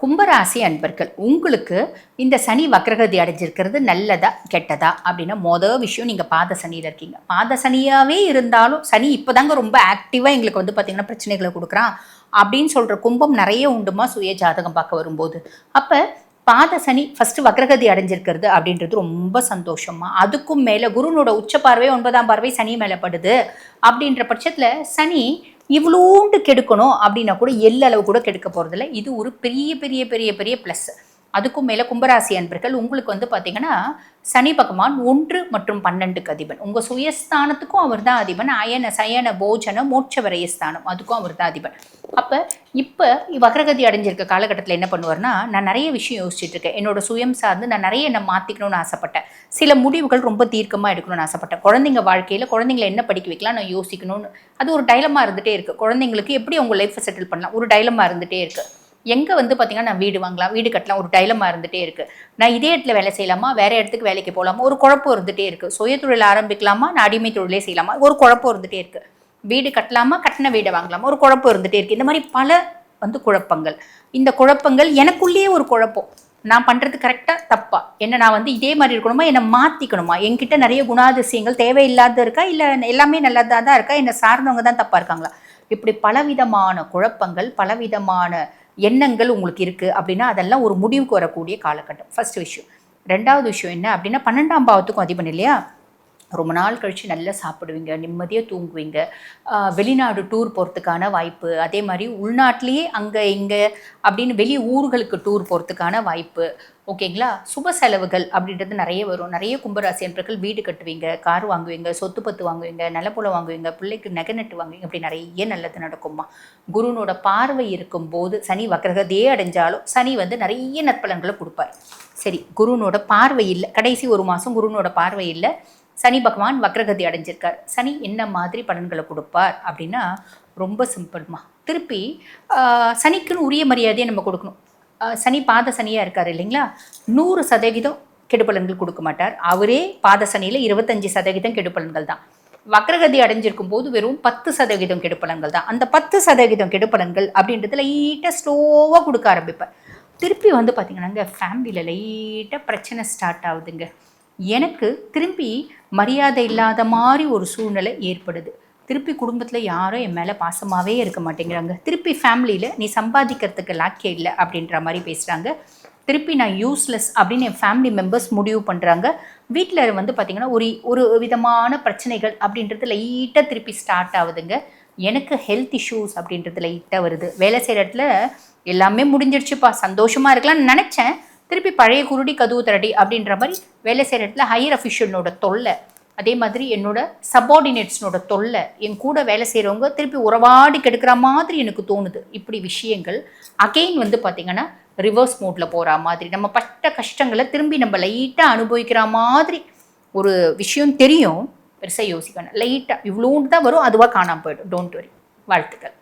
கும்பராசி அன்பர்கள், உங்களுக்கு இந்த சனி வக்ரகதி அடைஞ்சிருக்கிறது நல்லதா கெட்டதா அப்படின்னா விஷயம், நீங்கள் பாத சனியில் இருக்கீங்க. பாத சனியாகவே இருந்தாலும் சனி இப்போதாங்க ரொம்ப ஆக்டிவாக எங்களுக்கு பார்த்தீங்கன்னா பிரச்சனைகளை கொடுக்குறான் அப்படின்னு சொல்கிற கும்பம் நிறைய உண்டுமா சுய ஜாதகம் பார்க்க வரும்போது. அப்போ பாத சனி ஃபஸ்ட்டு வக்ரகதி அடைஞ்சிருக்கிறது அப்படின்றது ரொம்ப சந்தோஷமா. அதுக்கும் மேலே குருனோட உச்ச பார்வை 9ஆம் பார்வை சனி மேலே படுது அப்படின்ற பட்சத்தில் சனி இவ்வளோண்டு கெடுக்கணும் அப்படின்னா கூட எல்லளவு கூட கெடுக்க போகிறதில்ல. இது ஒரு பெரிய பெரிய பெரிய பெரிய ப்ளஸ். அதுக்கும் மேலே கும்பராசி அன்பர்கள், உங்களுக்கு பார்த்தீங்கன்னா சனி பகவான் 1 மற்றும் 12க்கு அதிபன். உங்கள் சுயஸ்தானத்துக்கும் அவர் தான் அதிபன். அயன சயன போஜன மோட்ச வரையஸ்தானம் அதுக்கும் அவர் தான் அதிபன். அப்போ இப்போ வக்ரகதி அடைஞ்சிருக்க காலகட்டத்தில் என்ன பண்ணுவார்னா, நான் நிறைய விஷயம் யோசிச்சுட்டு இருக்கேன். என்னோட சுயம் சார்ந்து நான் நிறைய என்ன மாற்றிக்கணும்னு ஆசைப்பட்டேன். சில முடிவுகள் ரொம்ப தீர்க்கமாக எடுக்கணும்னு ஆசைப்பட்டேன். குழந்தைங்க வாழ்க்கையில் குழந்தைங்களை என்ன படிக்க வைக்கலாம் நான் யோசிக்கணும்னு. அது ஒரு டைலமா இருந்துகிட்டே இருக்குது. குழந்தைங்களுக்கு எப்படி அவங்க லைஃப்பை செட்டில் பண்ணலாம் ஒரு டைலமா இருந்துகிட்டே இருக்குது. எங்கே பார்த்தீங்கன்னா நான் வீடு வாங்கலாம், வீடு கட்டலாம், ஒரு டைலமா இருந்துகிட்டே இருக்குது. நான் இதே இடத்துல வேலை செய்யலாமா, வேறு இடத்துக்கு வேலைக்கு போகலாமா, ஒரு குழப்பம் இருந்துகிட்டே இருக்குது. சுய தொழில் ஆரம்பிக்கலாமா, நான் அடிமை தொழிலே செய்யலாமா, ஒரு குழப்பம் இருந்துகிட்டே இருக்குது. வீடு கட்டலாமா, கட்டின வீடை வாங்கலாமா, ஒரு குழப்பம் இருந்துகிட்டே இருக்குது. இந்த மாதிரி பல குழப்பங்கள். இந்த குழப்பங்கள் எனக்குள்ளேயே ஒரு குழப்பம். நான் பண்ணுறது கரெக்டாக தப்பா, என்ன நான் இதே மாதிரி இருக்கணுமா, என்னை மாற்றிக்கணுமா, என்கிட்ட நிறைய குணாதிசயங்கள் தேவையில்லாத இருக்கா, இல்லை எல்லாமே நல்லதாக தான் இருக்கா, என்னை சார்ந்தவங்க தான் தப்பாக இருக்காங்களா, இப்படி பலவிதமான குழப்பங்கள் பலவிதமான எண்ணங்கள் உங்களுக்கு இருக்குது அப்படின்னா அதெல்லாம் ஒரு முடிவுக்கு வரக்கூடிய காலகட்டம். ஃபர்ஸ்ட் விஷயம். ரெண்டாவது விஷயம் என்ன அப்படின்னா 12ஆம் பாவத்துக்கும் அதிபன் இல்லையா. ரொம்ப நாள் கழித்து நல்லா சாப்பிடுவீங்க, நிம்மதியாக தூங்குவீங்க, வெளிநாடு டூர் போகிறதுக்கான வாய்ப்பு, அதே மாதிரி உள்நாட்டிலேயே அங்கே இங்கே அப்படின்னு வெளி ஊர்களுக்கு டூர் போகிறதுக்கான வாய்ப்பு. ஓகேங்களா. சுப செலவுகள் அப்படின்றது நிறைய வரும். நிறைய கும்பராசி அன்பர்கள் வீடு கட்டுவீங்க, கார் வாங்குவீங்க, சொத்து பத்து வாங்குவீங்க, நிலப்புல வாங்குவீங்க, பிள்ளைக்கு நகை நட்டு வாங்குவீங்க, அப்படி நிறைய நல்லது நடக்குமா. குருனோட பார்வை இருக்கும்போது சனி வக்ரகதியே அடைஞ்சாலும் சனி நிறைய நற்பலன்களை கொடுப்பார். சரி, குருனோட பார்வை இல்லை, கடைசி ஒரு மாதம் குருனோட பார்வை இல்லை, சனி பகவான் வக்ரகதி அடைஞ்சிருக்கார். சனி என்ன மாதிரி பலன்களை கொடுப்பார் அப்படின்னா ரொம்ப சிம்பிள்மா. திருப்பி சனிக்குன்னு உரிய மரியாதையை நம்ம கொடுக்கணும். சனி பாத சனியாக இருக்கார் இல்லைங்களா, 100% கெடுபலன்கள் கொடுக்க மாட்டார். அவரே பாத சனியில் 25% கெடுபலன்கள் தான். வக்ரகதி அடைஞ்சிருக்கும் போது வெறும் 10% கெடுபலன்கள் தான். அந்த 10% கெடுபலன்கள் அப்படின்றது லைட்டாக ஸ்லோவாக கொடுக்க ஆரம்பிப்பார். திருப்பி பார்த்தீங்கன்னா ஃபேமிலியில் லைட்டாக பிரச்சனை ஸ்டார்ட் ஆகுதுங்க. எனக்கு திரும்பி மரியாதை இல்லாத மாதிரி ஒரு சூழ்நிலை ஏற்படுது. திருப்பி குடும்பத்தில் யாரும் என் மேலே பாசமாகவே இருக்க மாட்டேங்கிறாங்க. திருப்பி ஃபேமிலியில் நீ சம்பாதிக்கிறதுக்கு லாக்கே இல்லை அப்படின்ற மாதிரி பேசுகிறாங்க. திருப்பி நான் யூஸ்லெஸ் அப்படின்னு என் ஃபேமிலி மெம்பர்ஸ் முடிவு பண்ணுறாங்க. வீட்டில் பார்த்திங்கன்னா ஒரு விதமான பிரச்சனைகள் அப்படின்றது லைட்டாக திருப்பி ஸ்டார்ட் ஆகுதுங்க. எனக்கு ஹெல்த் இஷ்யூஸ் அப்படின்றது லைட்டாக வருது. வேலை செய்கிற இடத்துல எல்லாமே முடிஞ்சிடுச்சுப்பா, சந்தோஷமாக இருக்கலாம்னு நினச்சேன். திருப்பி பழைய குருடி கதவு திரடி அப்படின்ற மாதிரி வேலை செய்கிற இடத்துல ஹையர் அஃபிஷியலோட தொல்லை, அதே மாதிரி என்னோட சப்பார்டினேட்ஸ்னோட தொல்லை, என் கூட வேலை செய்கிறவங்க திருப்பி உறவாடி கெடுக்கிற மாதிரி எனக்கு தோணுது. இப்படி விஷயங்கள் அகெயின் பார்த்திங்கன்னா ரிவர்ஸ் மோடில் போகிற மாதிரி, நம்ம பட்ட கஷ்டங்களை திரும்பி நம்ம லைட்டாக அனுபவிக்கிற மாதிரி ஒரு விஷயம் தெரியும். பெருசாக யோசிக்கணும். லைட்டாக இவ்வளோன்னு தான் வரும், அதுவாக காணாமல் போயிடும். Don't worry. வாழ்த்துக்கள்.